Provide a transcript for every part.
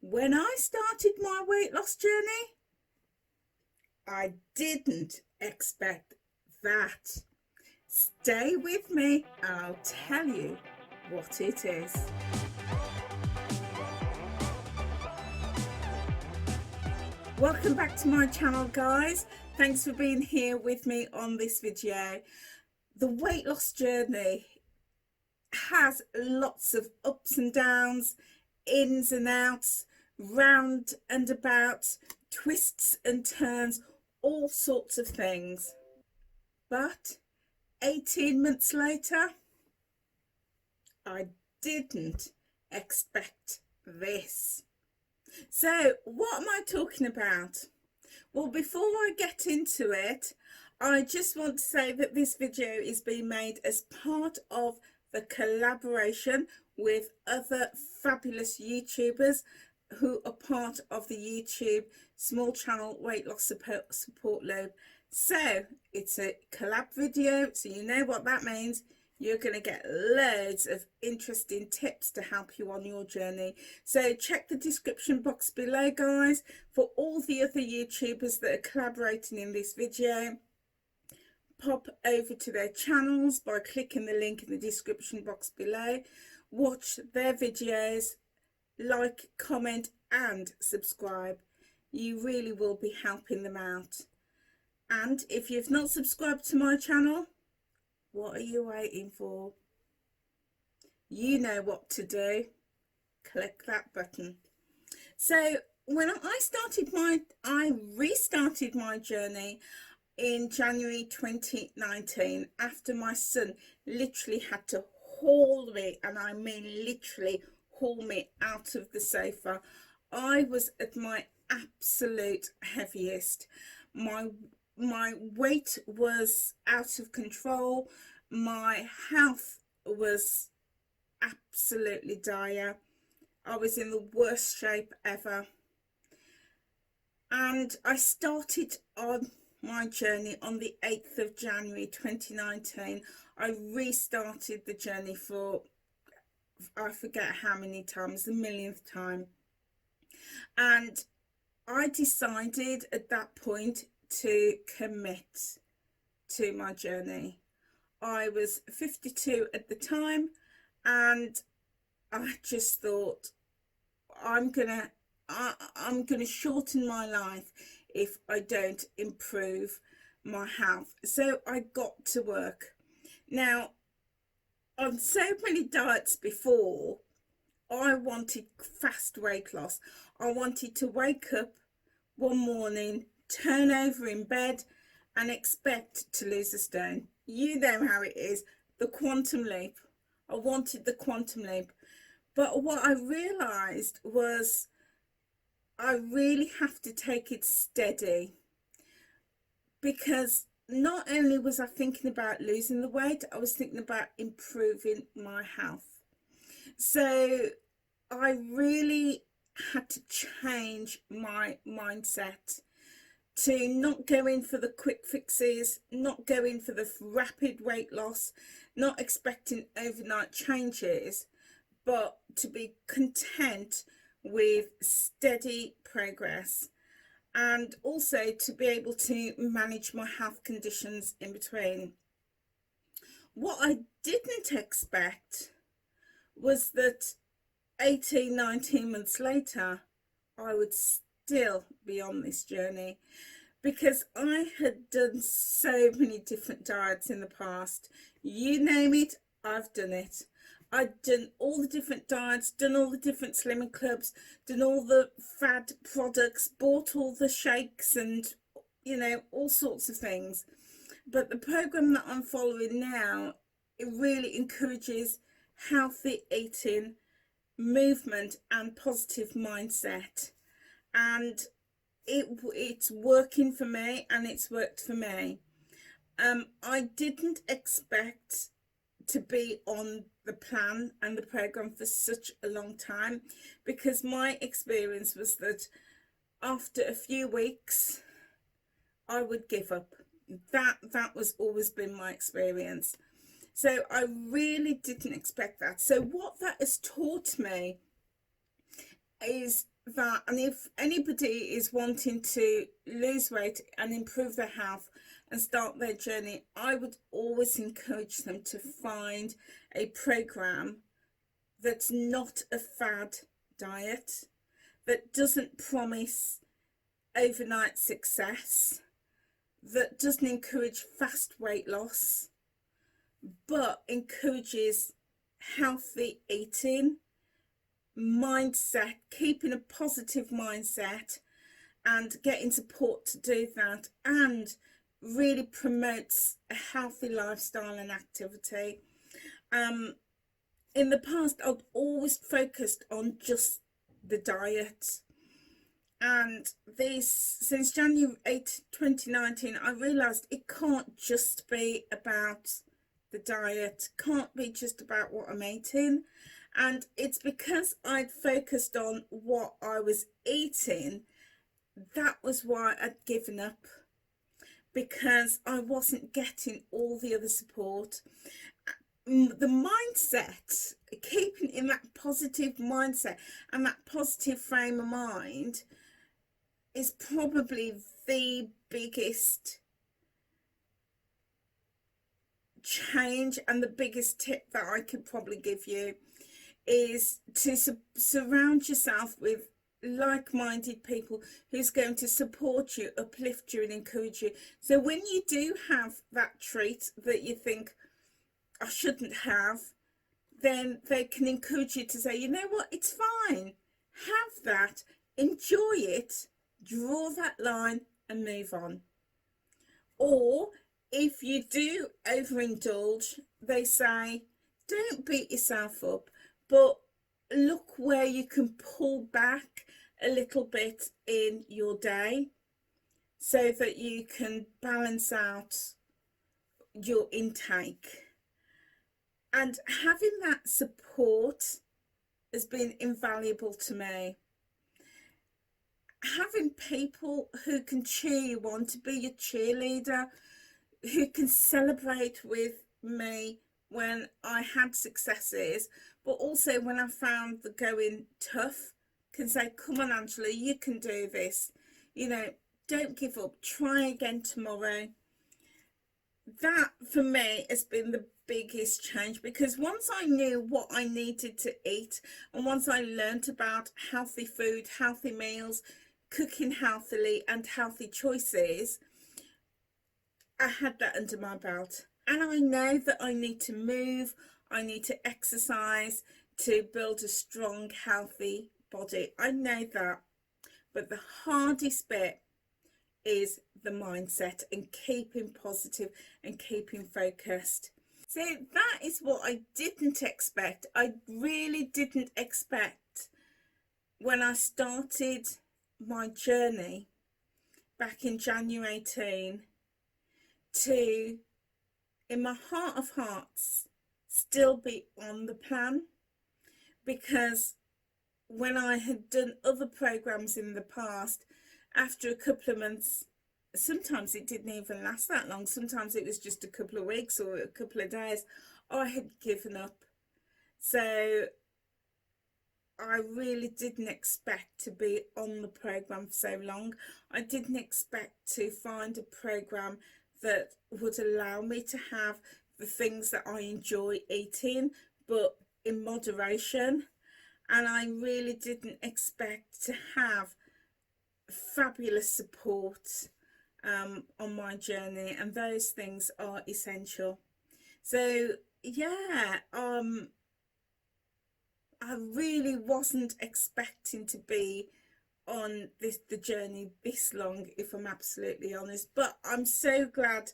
When I started my weight loss journey, I didn't expect that. Stay with me and I'll tell you what it is. Welcome back to my channel, guys. Thanks for being here with me on this video. The weight loss journey has lots of ups and downs, ins and outs, round and about, twists and turns, all sorts of things. But 18 months later, I didn't expect this. So what am I talking about? Well, before I get into it, I just want to say that this video is being made as part of the collaboration with other fabulous YouTubers who are part of the YouTube small channel weight loss support lobe. So it's a collab video, so you know what that means. You're going to get loads of interesting tips to help you on your journey. So check the description box below, guys, for all the other YouTubers that are collaborating in this video. Pop over to their channels by clicking the link in the description box below. Watch their videos, like, comment and subscribe. You really will be helping them out. And if you've not subscribed to my channel, what are you waiting for? You know what to do. Click that button. So when I restarted my journey in January 2019, after my son literally had to haul me, and I mean literally haul me out of the sofa. I was at my absolute heaviest. My weight was out of control. My health was absolutely dire. I was in the worst shape ever. And I started on my journey on the 8th of January 2019. I restarted the journey for, I forget how many times, the millionth time. And I decided at that point to commit to my journey. I was 52 at the time, and I just thought, I'm gonna shorten my life if I don't improve my health. So I got to work. Now, on so many diets before, I wanted fast weight loss. I wanted to wake up one morning, turn over in bed and expect to lose a stone. You know how it is, the quantum leap. I wanted the quantum leap. But what I realised was I really have to take it steady, because not only was I thinking about losing the weight, I was thinking about improving my health. So I really had to change my mindset to not go in for the quick fixes, not go in for the rapid weight loss, not expecting overnight changes, but to be content with steady progress, and also to be able to manage my health conditions in between. What I didn't expect was that 18-19 months later I would still be on this journey, because I had done so many different diets in the past. You name it, I've done it. I'd done all the different diets, done all the different slimming clubs, done all the fad products, bought all the shakes and, you know, all sorts of things. But the program that I'm following now, it really encourages healthy eating, movement and positive mindset. And it's working for me, and it's worked for me. I didn't expect to be on the plan and the program for such a long time, because my experience was that after a few weeks I would give up. That was always been my experience. So I really didn't expect that. So what that has taught me is that, and if anybody is wanting to lose weight and improve their health and start their journey, I would always encourage them to find a program that's not a fad diet, that doesn't promise overnight success, that doesn't encourage fast weight loss, but encourages healthy eating, mindset, keeping a positive mindset and getting support to do that, and really promotes a healthy lifestyle and activity. In the past, I've always focused on just the diet, and this, since January 8, 2019, I realised it can't just be about the diet, can't be just about what I'm eating. And it's because I'd focused on what I was eating, that was why I'd given up, because I wasn't getting all the other support. The mindset, keeping in that positive mindset and that positive frame of mind, is probably the biggest change, and the biggest tip that I could probably give you is to surround yourself with like-minded people who's going to support you, uplift you and encourage you. So when you do have that treat that you think, I shouldn't have, then they can encourage you to say, you know what, it's fine, have that, enjoy it, draw that line and move on. Or if you do overindulge, they say, don't beat yourself up, but look where you can pull back a little bit in your day so that you can balance out your intake. And having that support has been invaluable to me. Having people who can cheer you on, to be your cheerleader, who can celebrate with me when I had successes, but also when I found the going tough, can say, come on Angela, you can do this, you know, don't give up, try again tomorrow. That for me has been the biggest change, because once I knew what I needed to eat, and once I learned about healthy food, healthy meals, cooking healthily and healthy choices, I had that under my belt. And I know that I need to move, I need to exercise to build a strong, healthy body. I know that. But the hardest bit is the mindset and keeping positive and keeping focused. So that is what I didn't expect. I really didn't expect when I started my journey back in January 18 to, in my heart of hearts, still be on the plan. Because when I had done other programs in the past, after a couple of months, sometimes it didn't even last that long, sometimes it was just a couple of weeks or a couple of days, I had given up. So I really didn't expect to be on the program for so long. I didn't expect to find a program that would allow me to have the things that I enjoy eating, but in moderation. And I really didn't expect to have fabulous support on my journey, and those things are essential. So yeah, I really wasn't expecting to be on the journey this long, if I'm absolutely honest, but I'm so glad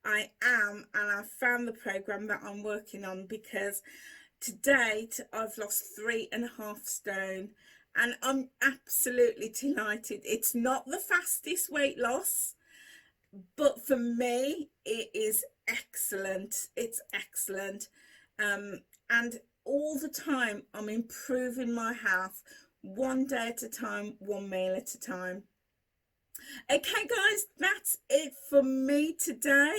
I am, and I found the program that I'm working on, because to date I've lost 3.5 stone, and I'm absolutely delighted. It's not the fastest weight loss, but for me it is excellent. It's excellent. And all the time I'm improving my health, one day at a time, one meal at a time. Okay guys, that's it for me today.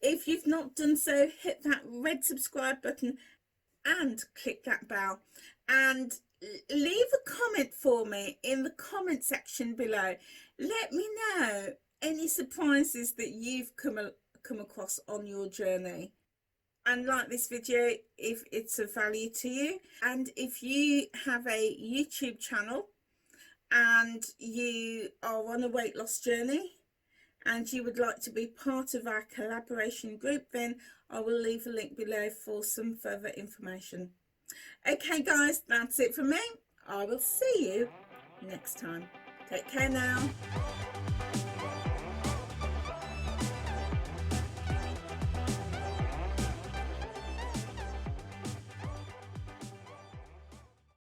If you've not done so, hit that red subscribe button and click that bell. And leave a comment for me in the comment section below. Let me know any surprises that you've come across on your journey, and like this video if it's of value to you. And if you have a YouTube channel and you are on a weight loss journey and you would like to be part of our collaboration group, then I will leave a link below for some further information. Okay guys, that's it for me. I will see you next time. Take care now.